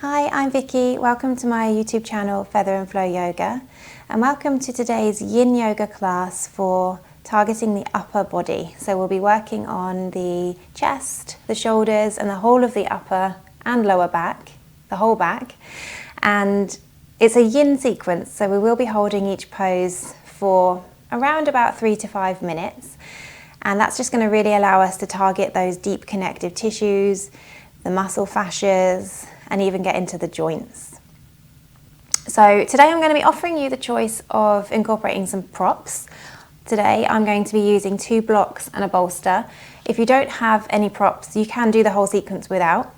Hi, I'm Vicky. Welcome to my YouTube channel, Feather and Flow Yoga, and welcome to today's Yin Yoga class for targeting the upper body. So we'll be working on the chest, the shoulders, and the whole of the upper and lower back, the whole back. And it's a Yin sequence, so we will be holding each pose for around about 3 to 5 minutes. And that's just going to really allow us to target those deep connective tissues, the muscle fascias, and even get into the joints. So today I'm going to be offering you the choice of incorporating some props. Today I'm going to be using 2 blocks and a bolster. If you don't have any props, you can do the whole sequence without.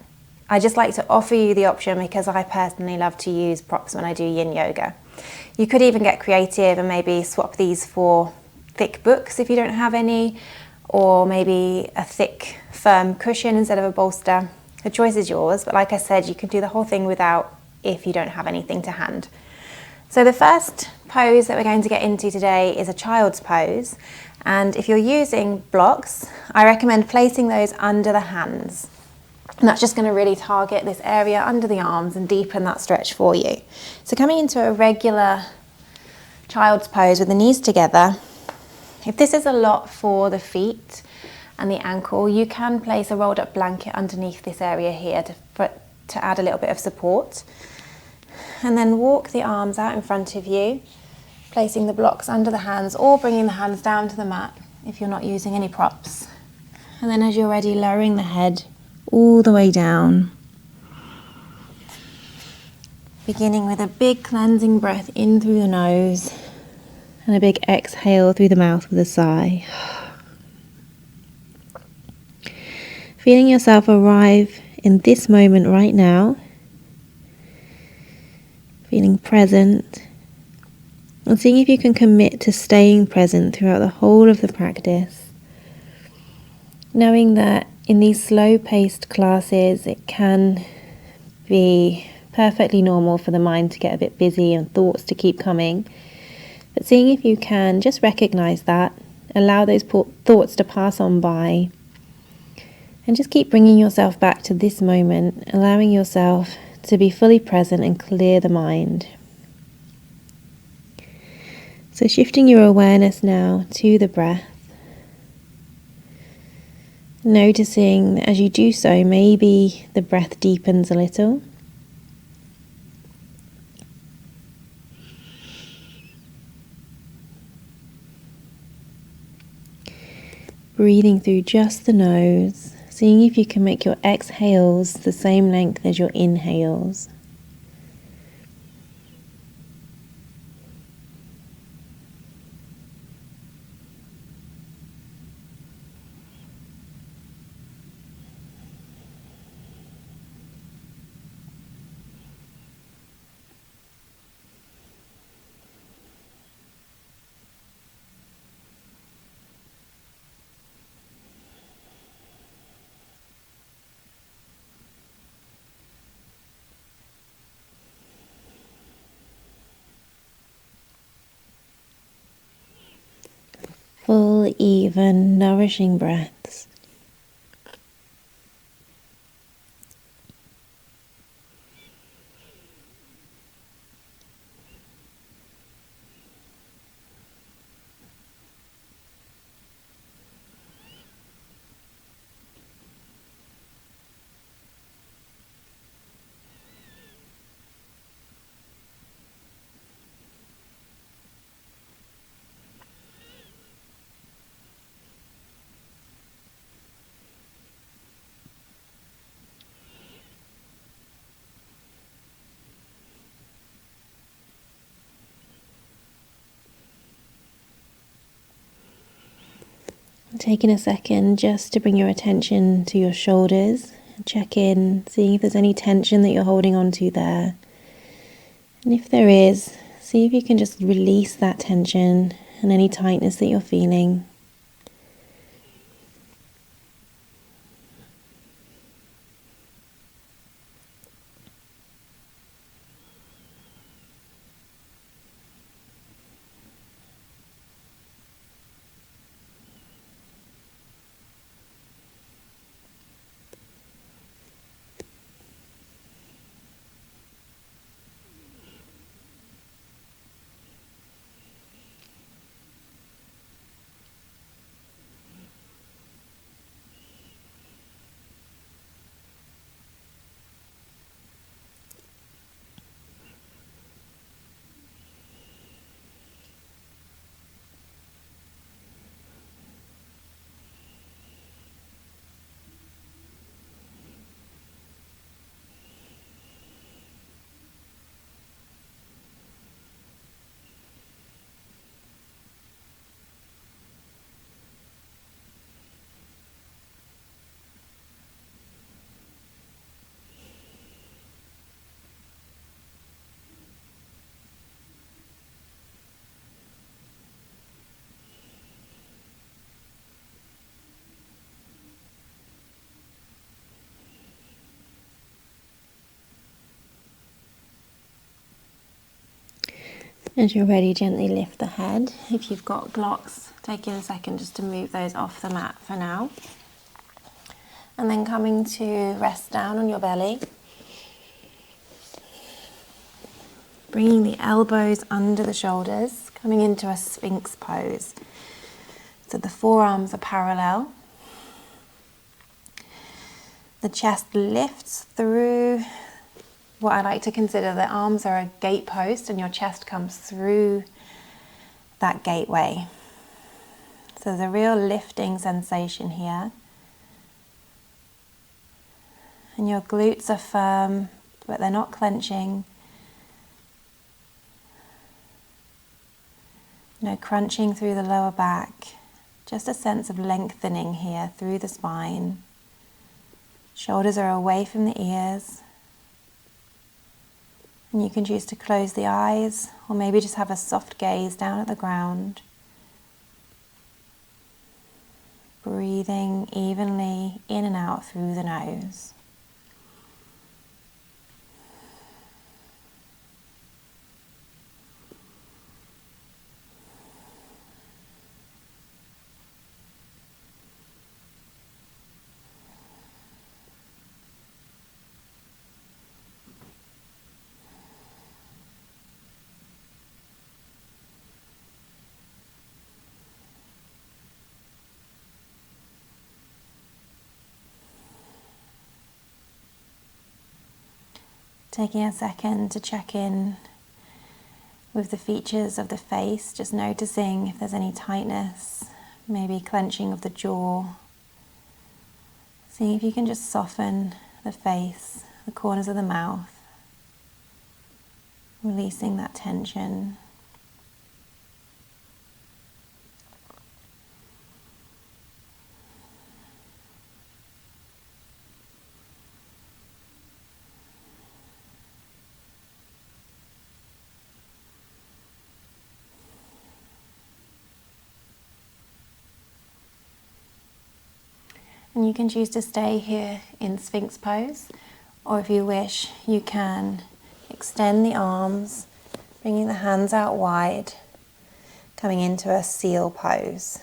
I just like to offer you the option because I personally love to use props when I do Yin Yoga. You could even get creative and maybe swap these for thick books if you don't have any, or maybe a thick firm cushion instead of a bolster. The choice is yours, but like I said, you can do the whole thing without if you don't have anything to hand. So the first pose that we're going to get into today is a child's pose. And if you're using blocks, I recommend placing those under the hands. And that's just going to really target this area under the arms and deepen that stretch for you. So coming into a regular child's pose with the knees together, if this is a lot for the feet and the ankle, you can place a rolled up blanket underneath this area here to add a little bit of support. And then walk the arms out in front of you, placing the blocks under the hands or bringing the hands down to the mat if you're not using any props. And then as you're ready, lowering the head all the way down. Beginning with a big cleansing breath in through the nose and a big exhale through the mouth with a sigh. Feeling yourself arrive in this moment right now, feeling present, and seeing if you can commit to staying present throughout the whole of the practice. Knowing that in these slow-paced classes, it can be perfectly normal for the mind to get a bit busy and thoughts to keep coming. But seeing if you can just recognize that, allow those thoughts to pass on by, and just keep bringing yourself back to this moment, allowing yourself to be fully present and clear the mind. So shifting your awareness now to the breath. Noticing that as you do so, maybe the breath deepens a little. Breathing through just the nose. Seeing if you can make your exhales the same length as your inhales. Full, even, nourishing breaths. Taking a second just to bring your attention to your shoulders, check in, seeing if there's any tension that you're holding on to there. And if there is, see if you can just release that tension and any tightness that you're feeling. As you're ready, gently lift the head. If you've got blocks, take a second just to move those off the mat for now. And then coming to rest down on your belly. Bringing the elbows under the shoulders, coming into a Sphinx pose. So the forearms are parallel. The chest lifts through what I like to consider the arms are a gatepost, and your chest comes through that gateway. So there's a real lifting sensation here. And your glutes are firm, but they're not clenching. No crunching through the lower back. Just a sense of lengthening here through the spine. Shoulders are away from the ears. And you can choose to close the eyes, or maybe just have a soft gaze down at the ground. Breathing evenly in and out through the nose. Taking a second to check in with the features of the face, just noticing if there's any tightness, maybe clenching of the jaw. Seeing if you can just soften the face, the corners of the mouth, releasing that tension. And you can choose to stay here in Sphinx pose, or if you wish, you can extend the arms, bringing the hands out wide, coming into a seal pose.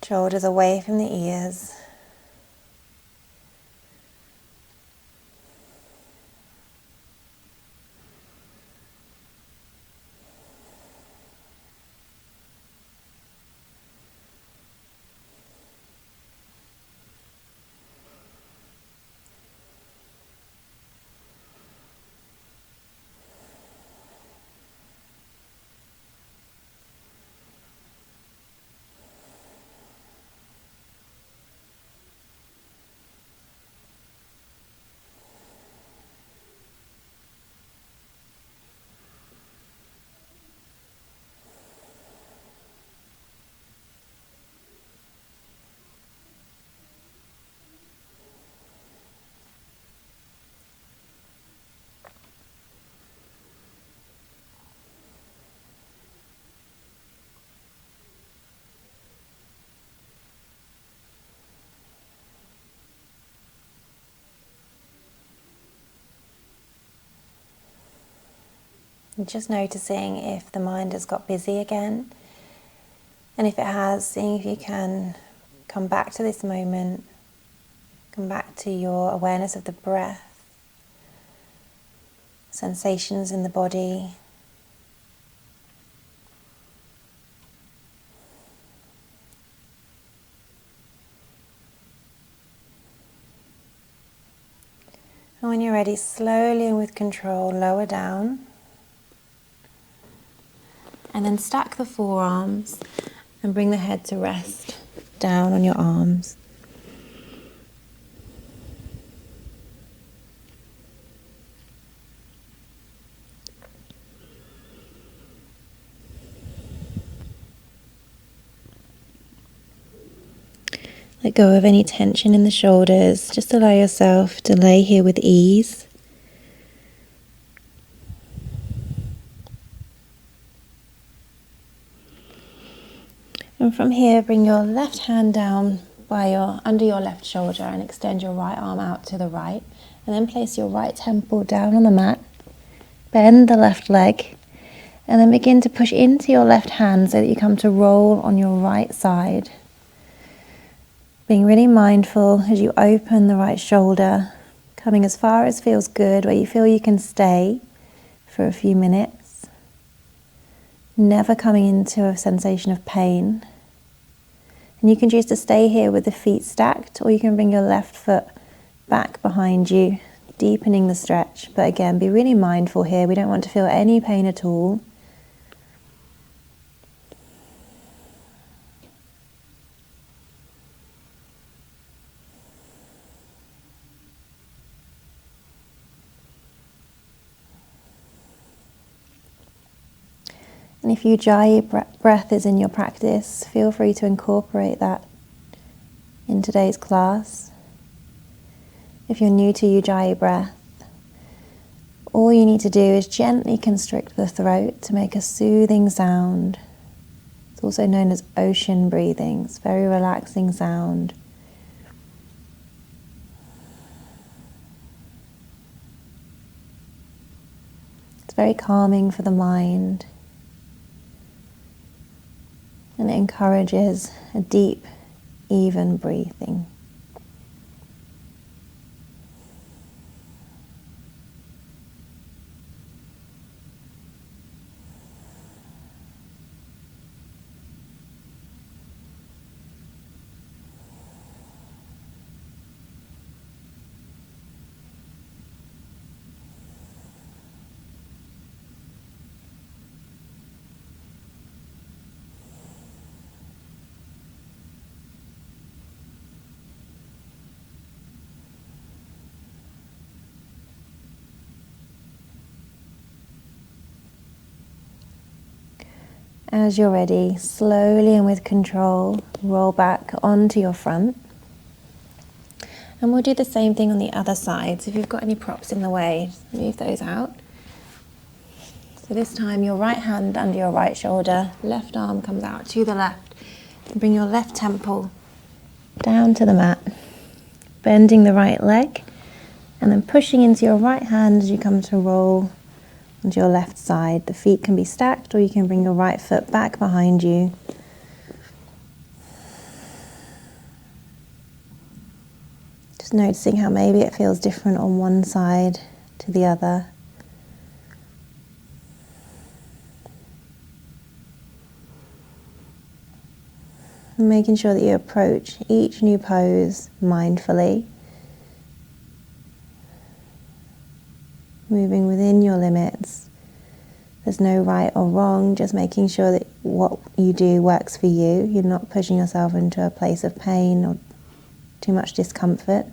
Shoulders away from the ears. And just noticing if the mind has got busy again. And if it has, seeing if you can come back to this moment, come back to your awareness of the breath, sensations in the body. And when you're ready, slowly and with control, lower down. And then stack the forearms and bring the head to rest down on your arms. Let go of any tension in the shoulders. Just allow yourself to lay here with ease. And from here, bring your left hand down under your left shoulder and extend your right arm out to the right. And then place your right temple down on the mat Bend the left leg and then begin to push into your left hand so that you come to roll on your right side. Being really mindful as you open the right shoulder, coming as far as feels good, where you feel you can stay for a few minutes, never coming into a sensation of pain. And you can choose to stay here with the feet stacked, or you can bring your left foot back behind you, deepening the stretch. But again, be really mindful here. We don't want to feel any pain at all. And if Ujjayi breath is in your practice, feel free to incorporate that in today's class. If you're new to Ujjayi breath, all you need to do is gently constrict the throat to make a soothing sound. It's also known as ocean breathing. It's a very relaxing sound. It's very calming for the mind. And it encourages a deep, even breathing. As you're ready, slowly and with control, roll back onto your front. And we'll do the same thing on the other side. So if you've got any props in the way, move those out. So this time your right hand under your right shoulder, left arm comes out to the left. And bring your left temple down to the mat, bending the right leg, and then pushing into your right hand as you come to roll onto your left side. The feet can be stacked, or you can bring your right foot back behind you. Just noticing how maybe it feels different on one side to the other. And making sure that you approach each new pose mindfully, moving within your limits. There's no right or wrong, just making sure that what you do works for you. You're not pushing yourself into a place of pain or too much discomfort.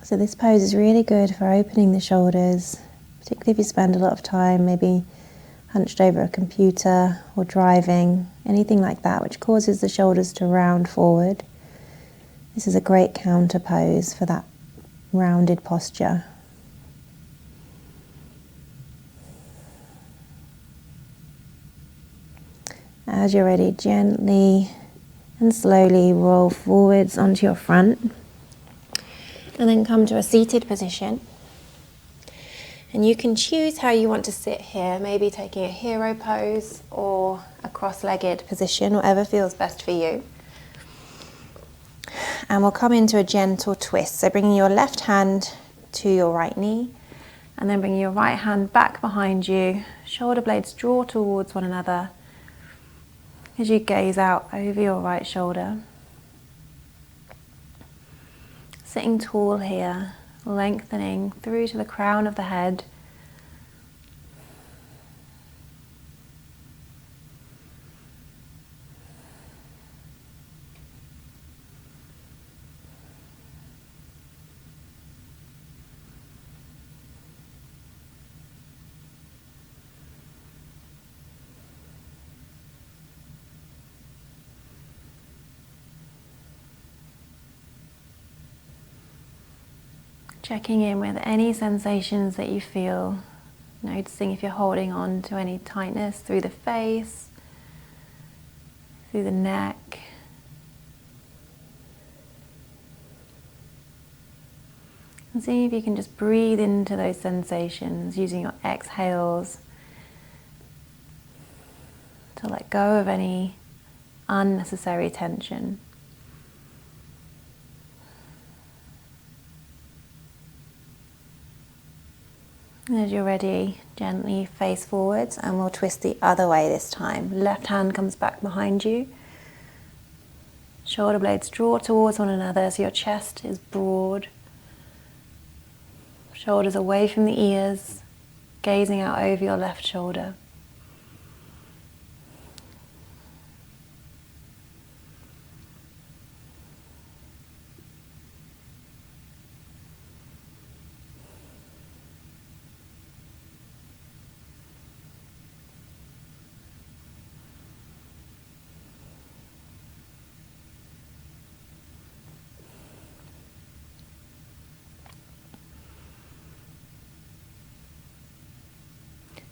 So this pose is really good for opening the shoulders, particularly if you spend a lot of time maybe hunched over a computer or driving, anything like that which causes the shoulders to round forward. This is a great counter pose for that rounded posture. As you're ready, gently and slowly roll forwards onto your front. And then come to a seated position. And you can choose how you want to sit here, maybe taking a hero pose or a cross-legged position, whatever feels best for you. And we'll come into a gentle twist. So bringing your left hand to your right knee, and then bringing your right hand back behind you. Shoulder blades draw towards one another as you gaze out over your right shoulder. sitting tall here, lengthening through to the crown of the head. Checking in with any sensations that you feel, noticing if you're holding on to any tightness through the face, through the neck. And seeing if you can just breathe into those sensations using your exhales to let go of any unnecessary tension. As you're ready, gently face forwards, and we'll twist the other way this time. Left hand comes back behind you. Shoulder blades draw towards one another so your chest is broad. Shoulders away from the ears, gazing out over your left shoulder.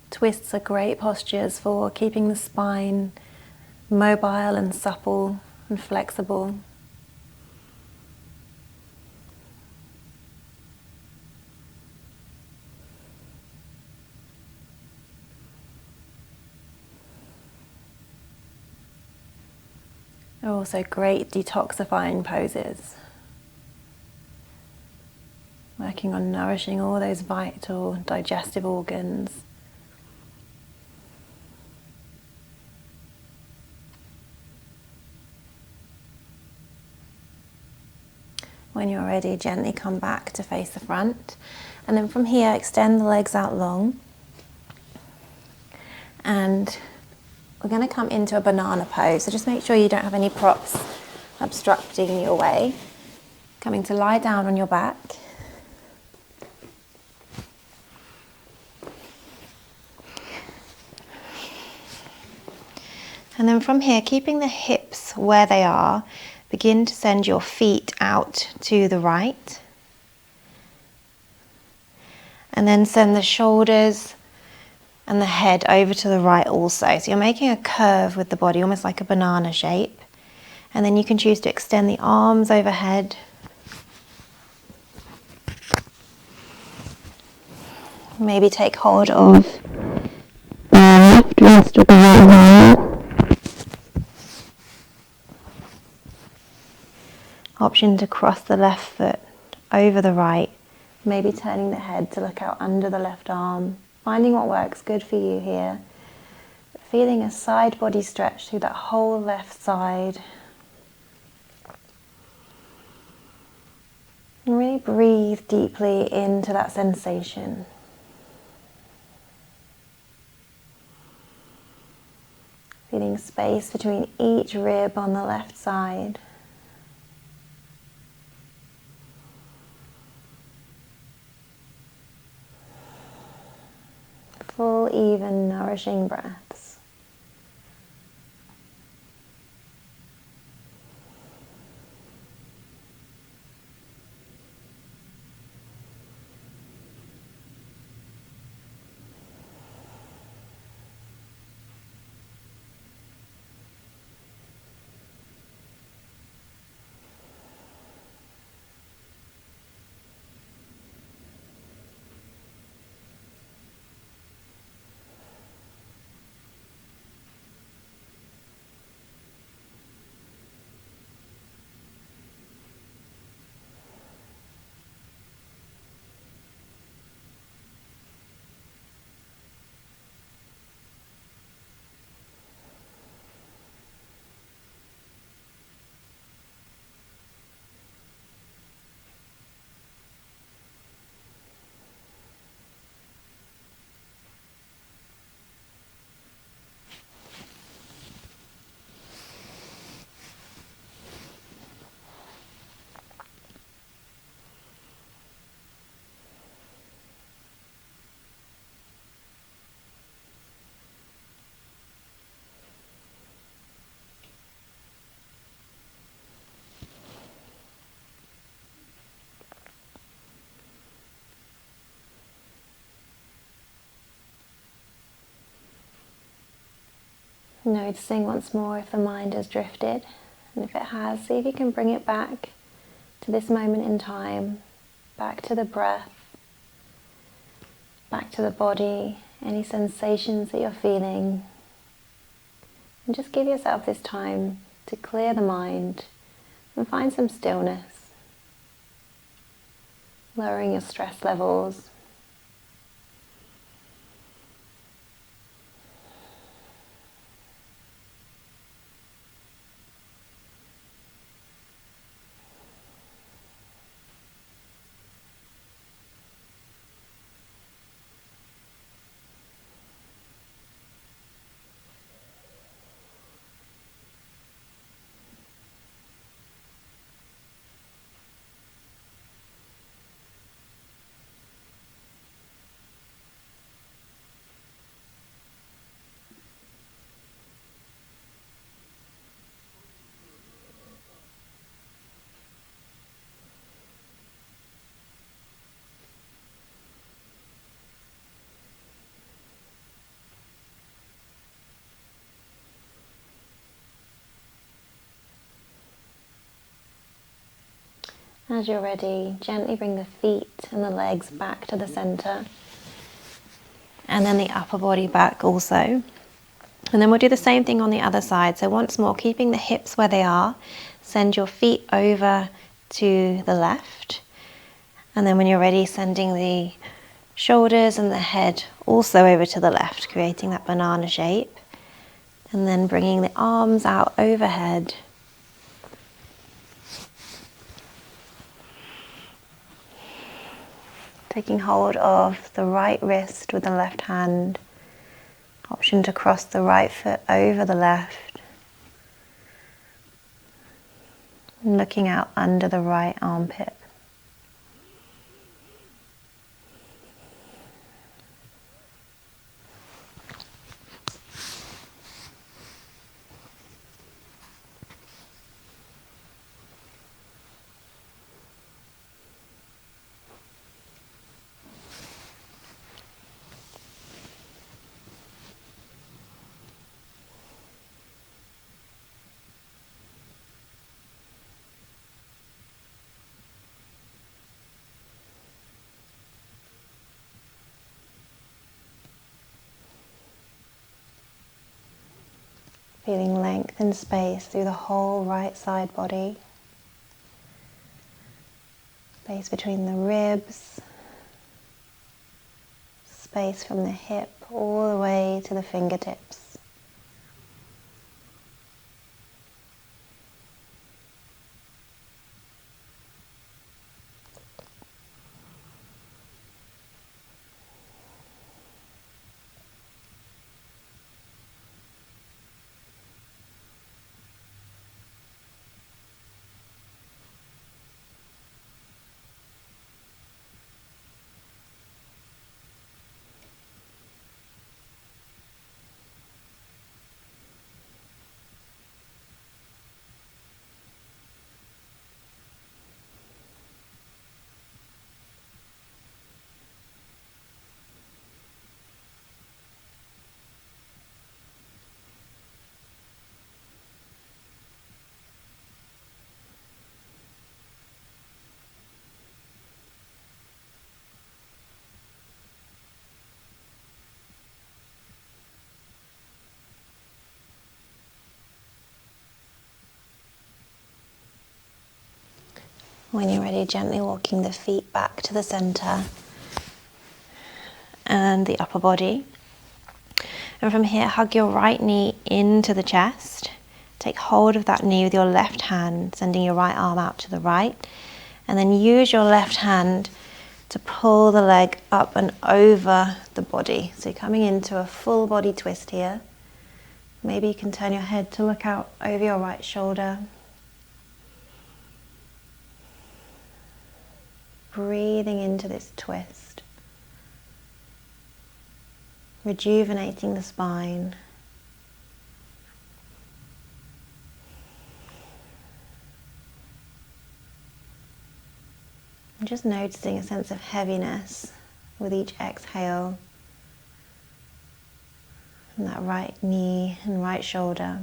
Twists are great postures for keeping the spine mobile and supple and flexible. They're also great detoxifying poses, working on nourishing all those vital digestive organs. When you're ready, gently come back to face the front. And then from here, extend the legs out long. And we're going to come into a banana pose. So just make sure you don't have any props obstructing your way. Coming to lie down on your back. And then from here, keeping the hips where they are, begin to send your feet out to the right. And then send the shoulders and the head over to the right also. So you're making a curve with the body, almost like a banana shape. And then you can choose to extend the arms overhead. Maybe take hold of the left wrist with the right hand. Option to cross the left foot over the right, maybe turning the head to look out under the left arm, finding what works good for you here. Feeling a side body stretch through that whole left side. And really breathe deeply into that sensation. Feeling space between each rib on the left side. Full, even, nourishing breaths. Noticing once more if the mind has drifted, and if it has, see if you can bring it back to this moment in time, back to the breath, back to the body, any sensations that you're feeling. And just give yourself this time to clear the mind and find some stillness, lowering your stress levels. As you're ready, gently bring the feet and the legs back to the center, and then the upper body back also. And then we'll do the same thing on the other side. So once more, keeping the hips where they are, send your feet over to the left. And then when you're ready, sending the shoulders and the head also over to the left, creating that banana shape. And then bringing the arms out overhead. Taking hold of the right wrist with the left hand. Option to cross the right foot over the left. And looking out under the right armpit. Feeling length and space through the whole right side body. Space between the ribs. Space from the hip all the way to the fingertips. When you're ready, gently walking the feet back to the center and the upper body. And from here, hug your right knee into the chest. Take hold of that knee with your left hand, sending your right arm out to the right. And then use your left hand to pull the leg up and over the body. So you're coming into a full body twist here. Maybe you can turn your head to look out over your right shoulder. Breathing into this twist, rejuvenating the spine. And just noticing a sense of heaviness with each exhale. and that right knee and right shoulder,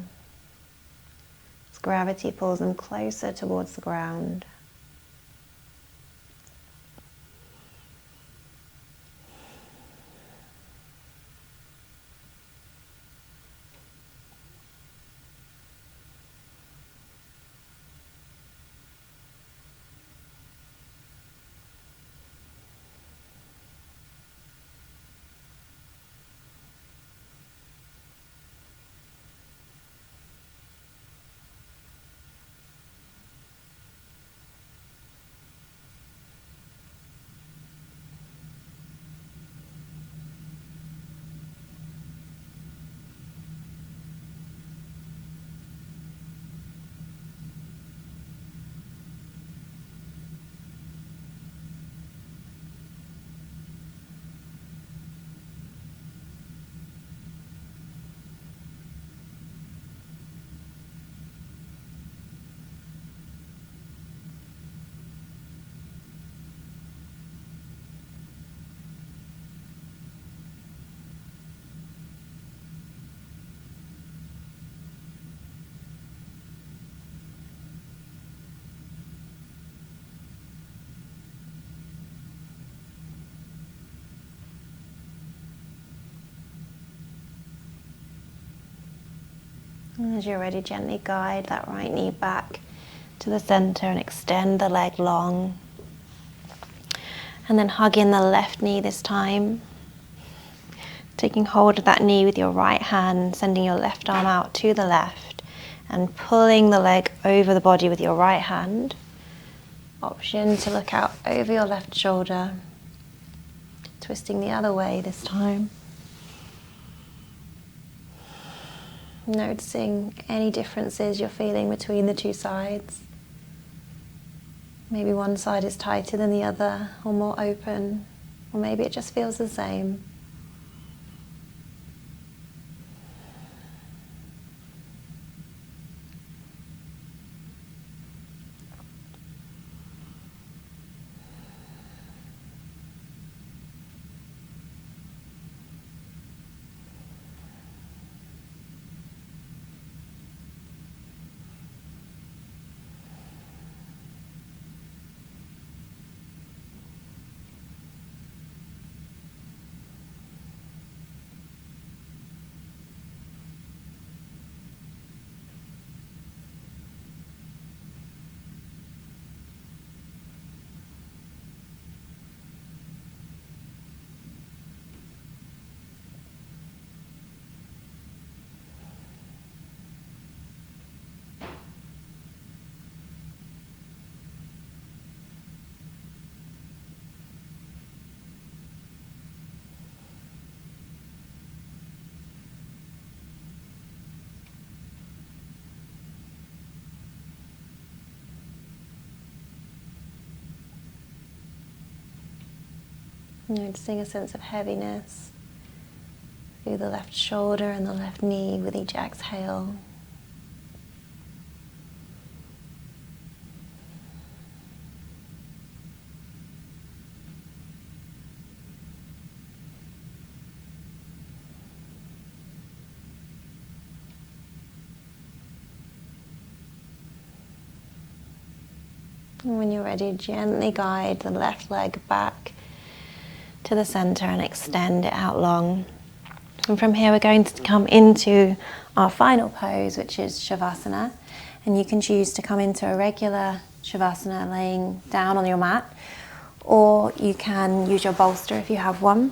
as gravity pulls them closer towards the ground. And as you're ready, gently guide that right knee back to the center and extend the leg long. And then hug in the left knee this time. Taking hold of that knee with your right hand, sending your left arm out to the left and pulling the leg over the body with your right hand. Option to look out over your left shoulder. Twisting the other way this time. Noticing any differences you're feeling between the two sides. Maybe one side is tighter than the other, or more open, or maybe it just feels the same. Noticing a sense of heaviness through the left shoulder and the left knee with each exhale. And when you're ready, gently guide the left leg back to the center and extend it out long. And from here we're going to come into our final pose, which is Shavasana. And you can choose to come into a regular Shavasana laying down on your mat, or you can use your bolster if you have one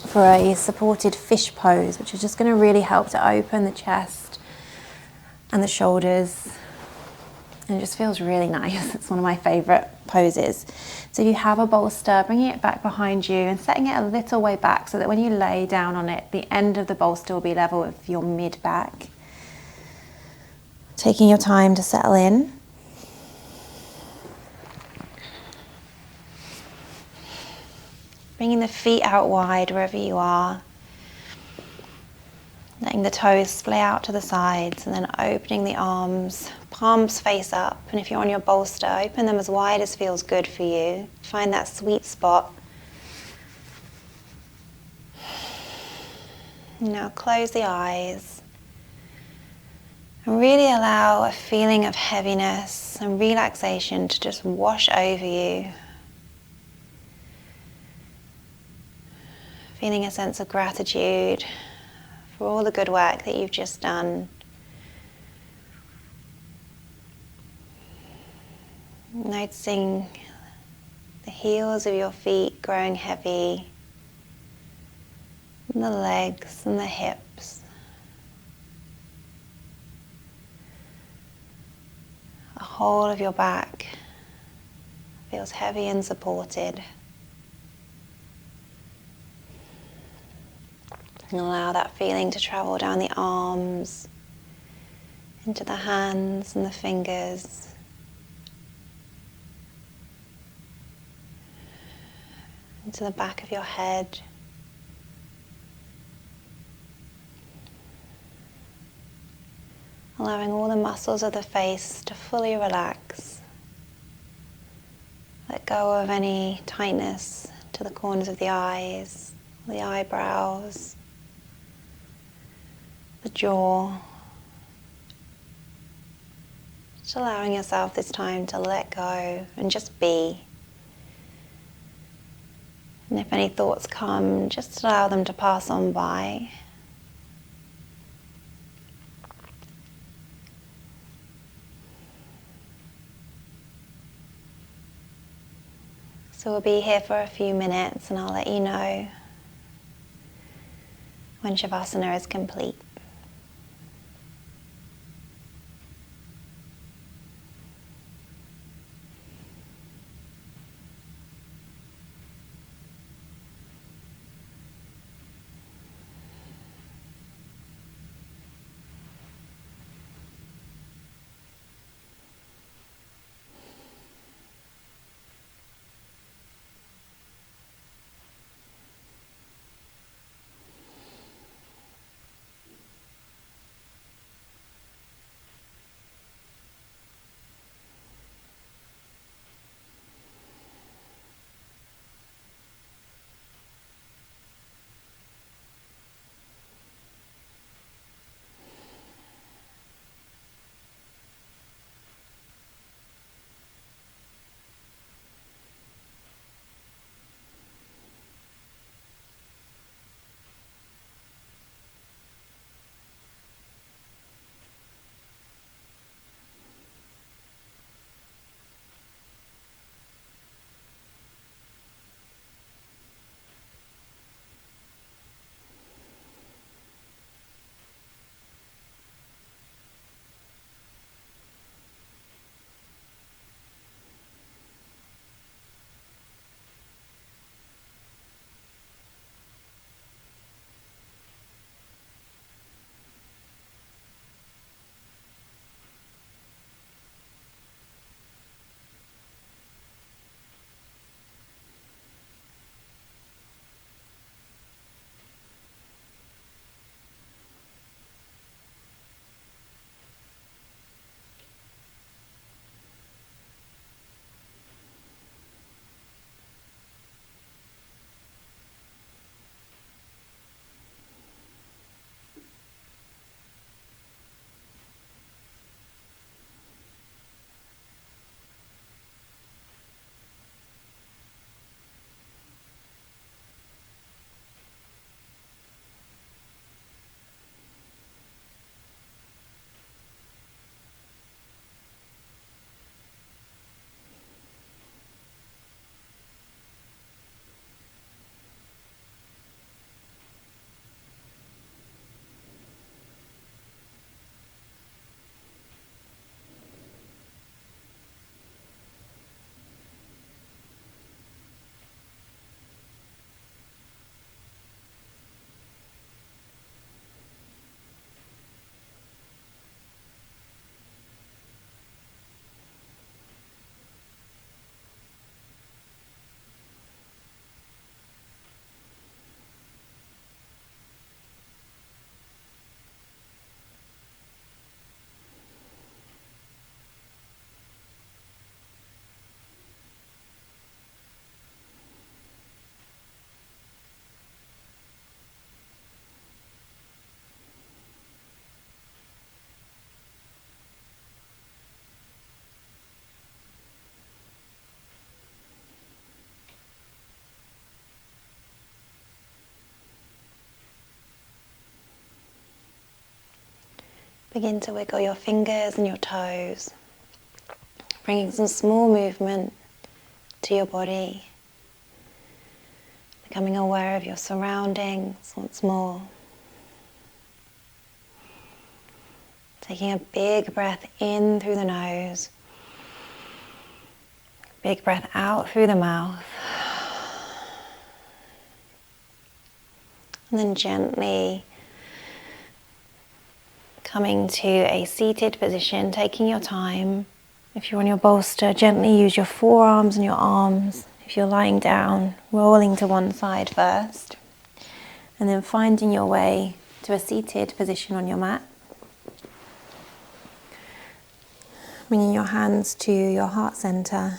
for a supported fish pose, which is just going to really help to open the chest and the shoulders. And it just feels really nice. It's one of my favorite poses. So you have a bolster, bringing it back behind you and setting it a little way back so that when you lay down on it, the end of the bolster will be level with your mid back. Taking your time to settle in. Bringing the feet out wide wherever you are. Letting the toes splay out to the sides and then opening the arms, palms face up. And if you're on your bolster, open them as wide as feels good for you. Find that sweet spot. Now close the eyes and really allow a feeling of heaviness and relaxation to just wash over you. Feeling a sense of gratitude for all the good work that you've just done. Noticing the heels of your feet growing heavy, and the legs and the hips. The whole of your back feels heavy and supported. And allow that feeling to travel down the arms, into the hands and the fingers. Into the back of your head. Allowing all the muscles of the face to fully relax. Let go of any tightness to the corners of the eyes, the eyebrows, the jaw. Just allowing yourself this time to let go and just be. And if any thoughts come, just allow them to pass on by. So we'll be here for a few minutes and I'll let you know when Shavasana is complete. Begin to wiggle your fingers and your toes, bringing some small movement to your body, becoming aware of your surroundings once more. Taking a big breath in through the nose, big breath out through the mouth, and then gently coming to a seated position, taking your time. If you're on your bolster, gently use your forearms and your arms. If you're lying down, rolling to one side first, and then finding your way to a seated position on your mat. Bringing your hands to your heart center.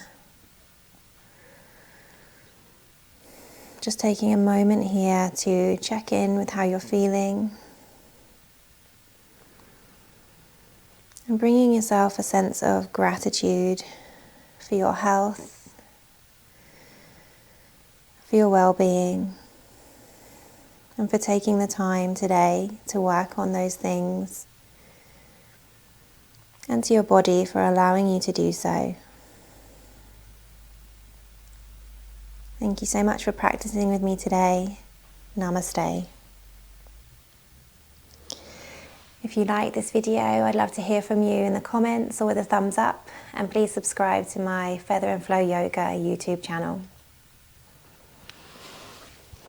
Just taking a moment here to check in with how you're feeling. And bringing yourself a sense of gratitude for your health, for your well-being, and for taking the time today to work on those things, and to your body for allowing you to do so. Thank you so much for practicing with me today. Namaste. If you like this video, I'd love to hear from you in the comments or with a thumbs up, and please subscribe to my Feather and Flow Yoga YouTube channel.